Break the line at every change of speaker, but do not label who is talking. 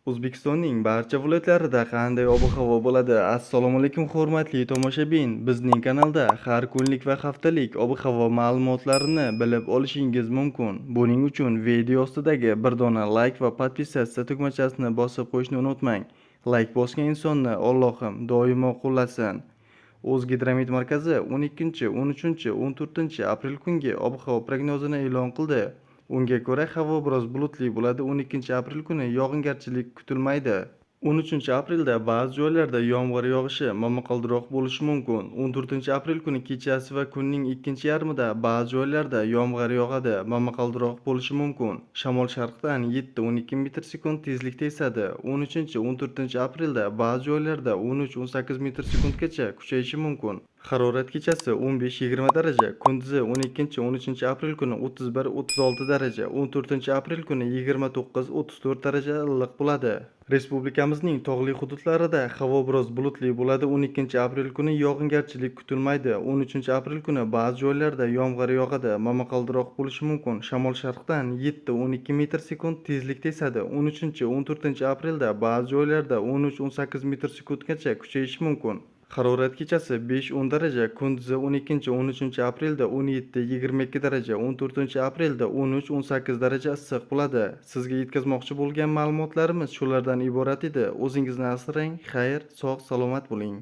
O'zbekistonning barcha viloyatlarida qanday ob-havo bo'ladi? Assalomu alaykum hurmatli tomoshabin. Bizning kanalda har kunlik va haftalik ob-havo ma'lumotlarini bilib olishingiz mumkin. Buning uchun video ostidagi bir dona like va podpisatsiya tugmachasini bosib qo'yishni unutmang. Like bosgan insonni Allohim doimo qo'llasin. O'zgidromet markazi 12, 13, 14 aprel kungi ob-havo prognozini e'lon qildi. Unga ko'ra havo biroz bulutli bo'ladi. 12 aprel kuni yog'ingarchilik kutilmaydi. 13 aprelda ba'zi joylarda yomg'ir yog'ishi momaqaldiroq bo'lishi mumkin. 14 aprel kuni kechasi va kunning ikkinchi yarmida ba'zi joylarda yomg'ir yog'adi, momaqaldiroq bo'lishi mumkin. Shamol sharqdan 7-12 metr sekund tezlikda esadi. 13-14 aprelda ba'zi joylarda 13-18 metr sekundgacha kuchayishi mumkin. Harorat kechasi 15-20 daraja, kunduzi 12-13 aprel kuni 31-36 daraja, 14 aprel kuni 29-34 daraja iliq bo'ladi. Respublikamizning tog'li hududlarida havo biroz bulutli bo'ladi. 12 aprel kuni yog'ingarchilik kutilmaydi. 13 aprel kuni ba'zi joylarda yomg'ir yog'adi, momaqaldiroq bo'lishi mumkin. Shamol sharqdan 7-12 metr sekund tezlikda esadi. 13-14 aprelda ba'zi joylarda 13-18 metr sekundgacha kuchayishi mumkin. Harorat kechasi 5-10 daraja, kunduzi 12-13 aprelda 17-22 daraja, 14 aprelda 13-18 daraja issiq bo'ladi. Sizga yetkazmoqchi bo'lgan ma'lumotlarimiz shulardan iborat edi. O'zingizni asrang, xayr, sog' salomat bo'ling.